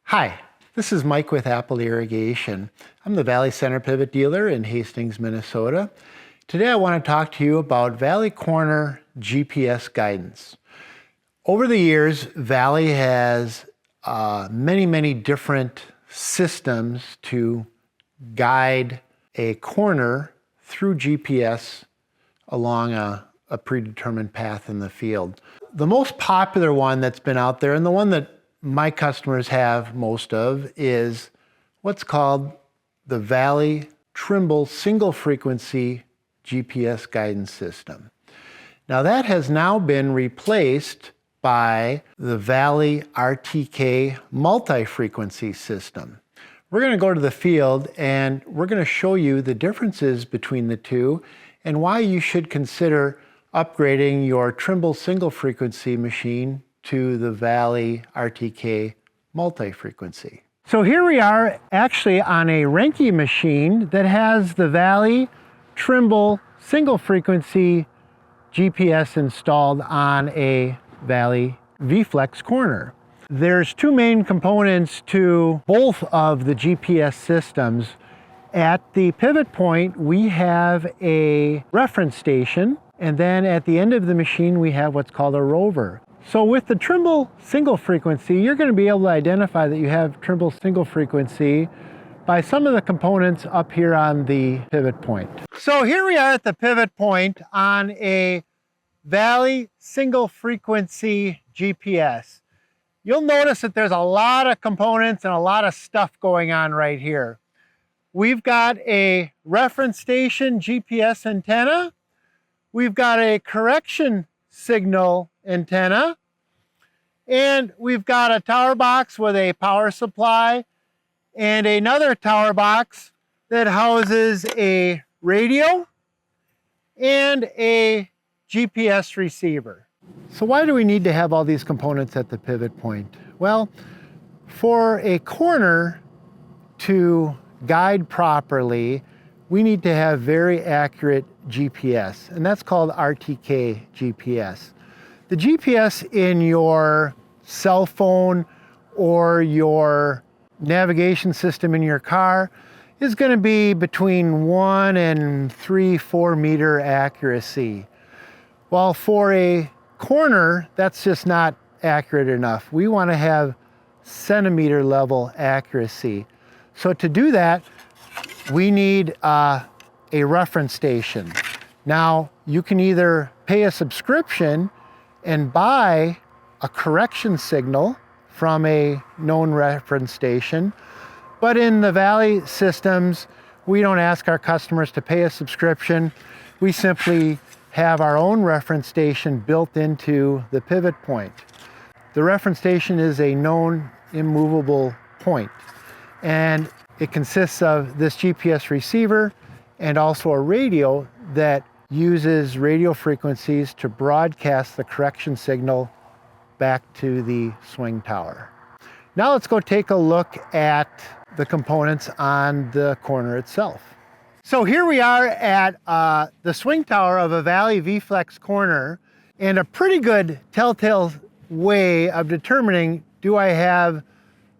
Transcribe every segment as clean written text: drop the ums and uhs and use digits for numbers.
Hi, this is Mike with Apple Irrigation. I'm the Valley Center Pivot dealer in Hastings, Minnesota. Today I want to talk to you about Valley Corner GPS guidance. Over the years, Valley has many different systems to guide a corner through GPS along a predetermined path in the field. The most popular one that's been out there, and the one that my customers have most of, is what's called the Valley Trimble single frequency GPS guidance system. Now that has now been replaced by the Valley RTK Multi-Frequency system. We're going to go to the field and we're going to show you the differences between the two and why you should consider upgrading your Trimble single frequency machine to the Valley RTK Multi-Frequency. So here we are actually on a Renke machine that has the Valley Trimble single frequency GPS installed on a Valley VFlex corner. There's two main components to both of the GPS systems. At the pivot point, we have a reference station, and then at the end of the machine, we have what's called a rover. So with the Trimble single frequency, you're going to be able to identify that you have Trimble single frequency by some of the components up here on the pivot point. So here we are at the pivot point on a Valley single frequency GPS. You'll notice that there's a lot of components and a lot of stuff going on right here. We've got a reference station GPS antenna. We've got a correction signal antenna, and we've got a tower box with a power supply and another tower box that houses a radio and a GPS receiver. So why do we need to have all these components at the pivot point? Well, for a corner to guide properly, we need to have very accurate GPS, and that's called RTK GPS. The GPS in your cell phone or your navigation system in your car is going to be between 1 and 3-4 meter accuracy. While for a corner, that's just not accurate enough. We want to have centimeter level accuracy. So to do that, we need a reference station. Now, you can either pay a subscription and buy a correction signal from a known reference station, but in the Valley systems, we don't ask our customers to pay a subscription. We simply have our own reference station built into the pivot point. The reference station is a known immovable point, and it consists of this GPS receiver and also a radio that uses radio frequencies to broadcast the correction signal back to the swing tower. Now let's go take a look at the components on the corner itself. So here we are at the swing tower of a Valley VFlex corner, and a pretty good telltale way of determining, do I have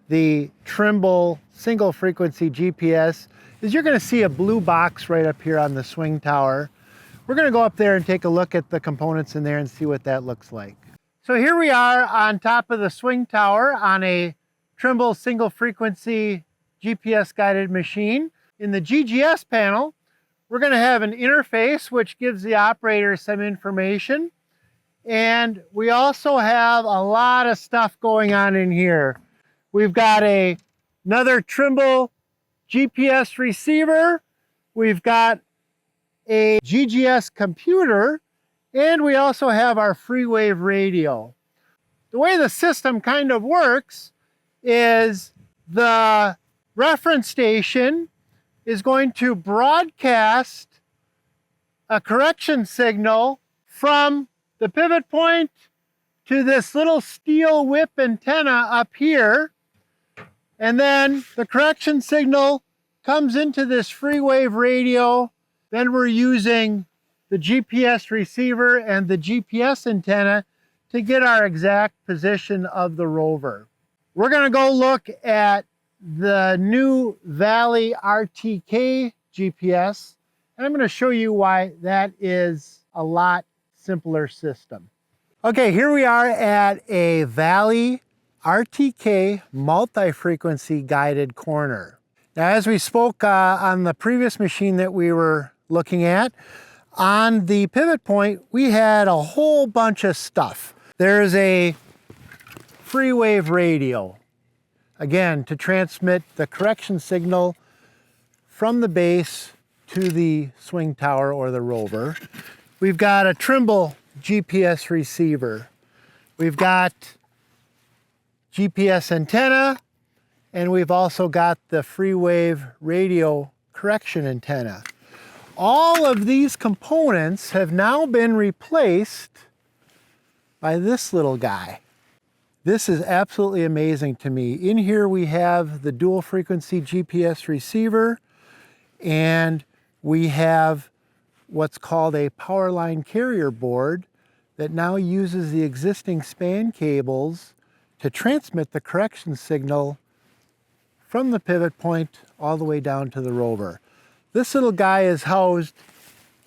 the Trimble single frequency GPS, is you're going to see a blue box right up here on the swing tower. We're going to go up there and take a look at the components in there and see what that looks like. So here we are on top of the swing tower on a Trimble single frequency GPS guided machine. In the GGS panel, we're going to have an interface which gives the operator some information. And we also have a lot of stuff going on in here. We've got another Trimble GPS receiver. We've got a GGS computer, and we also have our FreeWave radio. The way the system kind of works is the reference station is going to broadcast a correction signal from the pivot point to this little steel whip antenna up here, and then the correction signal comes into this FreeWave radio. Then we're using the GPS receiver and the GPS antenna to get our exact position of the rover. We're gonna go look at the new Valley RTK GPS, and I'm gonna show you why that is a lot simpler system. Okay, here we are at a Valley RTK multi-frequency guided corner. Now, as we spoke on the previous machine that we were looking at, on the pivot point, we had a whole bunch of stuff. There's a free wave radio, again, to transmit the correction signal from the base to the swing tower or the rover. We've got a Trimble GPS receiver. We've got GPS antenna, and we've also got the free wave radio correction antenna. All of these components have now been replaced by this little guy. This is absolutely amazing to me. In here we have the dual frequency GPS receiver, and we have what's called a power line carrier board that now uses the existing span cables to transmit the correction signal from the pivot point all the way down to the rover. This little guy is housed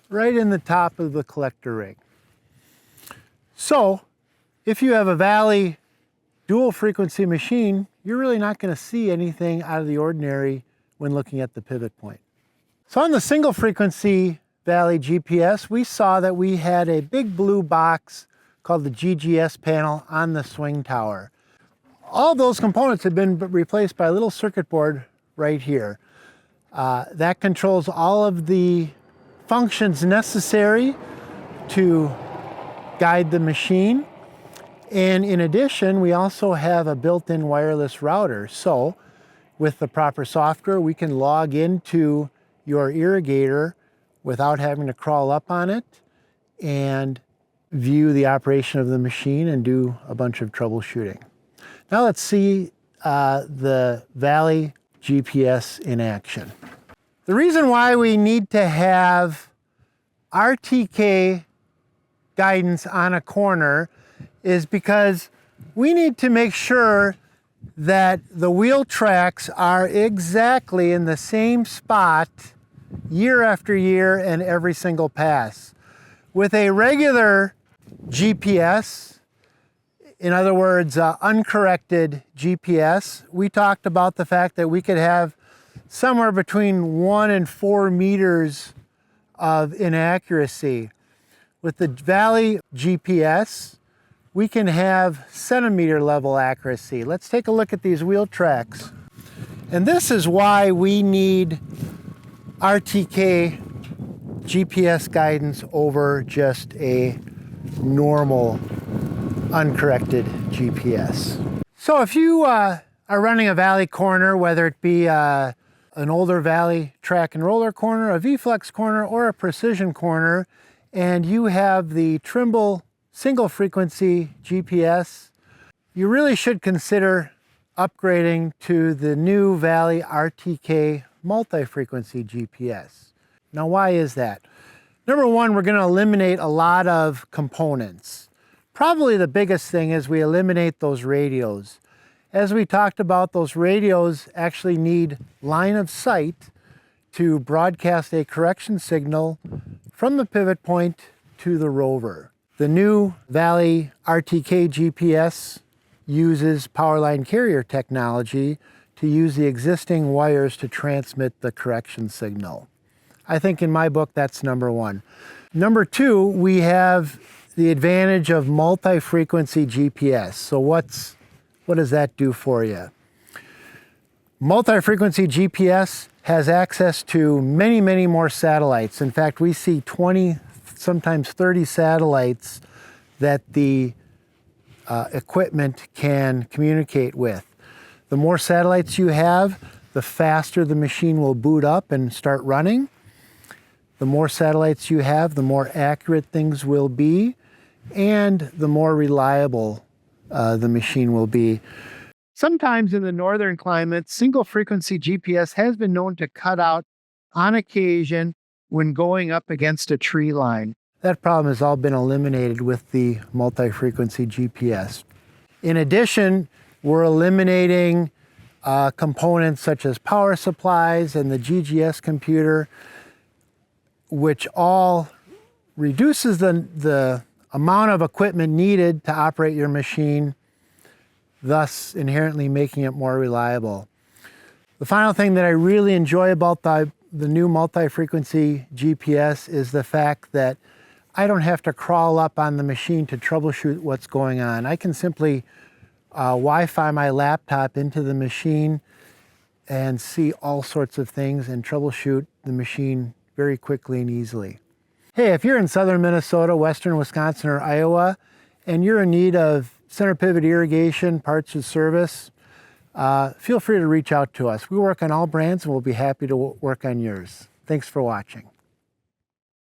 right in the top of the collector ring. So if you have a Valley dual frequency machine, you're really not going to see anything out of the ordinary when looking at the pivot point. So on the single frequency Valley GPS, we saw that we had a big blue box called the GGS panel on the swing tower. All those components have been replaced by a little circuit board right here. That controls all of the functions necessary to guide the machine. And in addition, we also have a built-in wireless router. So with the proper software, we can log into your irrigator without having to crawl up on it and view the operation of the machine and do a bunch of troubleshooting. Now let's see the Valley GPS in action. The reason why we need to have RTK guidance on a corner is because we need to make sure that the wheel tracks are exactly in the same spot year after year and every single pass. With a regular GPS, in other words, uncorrected GPS, we talked about the fact that we could have somewhere between 1 and 4 meters of inaccuracy. With the Valley GPS, we can have centimeter level accuracy. Let's take a look at these wheel tracks. And this is why we need RTK GPS guidance over just a normal uncorrected GPS. So if you are running a Valley corner, whether it be an older Valley track and roller corner, a V-Flex corner, or a precision corner, and you have the Trimble single frequency GPS, you really should consider upgrading to the new Valley RTK multi-frequency GPS. Now, why is that? Number one, we're going to eliminate a lot of components. Probably the biggest thing is we eliminate those radios. As we talked about, those radios actually need line of sight to broadcast a correction signal from the pivot point to the rover. The new Valley RTK GPS uses power line carrier technology to use the existing wires to transmit the correction signal. I think in my book, that's number one. Number two, we have the advantage of multi-frequency GPS. So what does that do for you? Multi-frequency GPS has access to many, many more satellites. In fact, we see 20, sometimes 30 satellites that the equipment can communicate with. The more satellites you have, the faster the machine will boot up and start running. The more satellites you have, the more accurate things will be, and the more reliable the machine will be. Sometimes in the northern climates, single frequency GPS has been known to cut out on occasion when going up against a tree line. That problem has all been eliminated with the multi-frequency GPS. In addition, We're eliminating components such as power supplies and the GGS computer, which all reduces the amount of equipment needed to operate your machine, thus inherently making it more reliable. The final thing that I really enjoy about the new multi-frequency GPS is the fact that I don't have to crawl up on the machine to troubleshoot what's going on. I can simply Wi-Fi my laptop into the machine and see all sorts of things and troubleshoot the machine very quickly and easily. Hey, if you're in southern Minnesota, western Wisconsin, or Iowa, and you're in need of center pivot irrigation, parts and service, feel free to reach out to us. We work on all brands and we'll be happy to work on yours. Thanks for watching.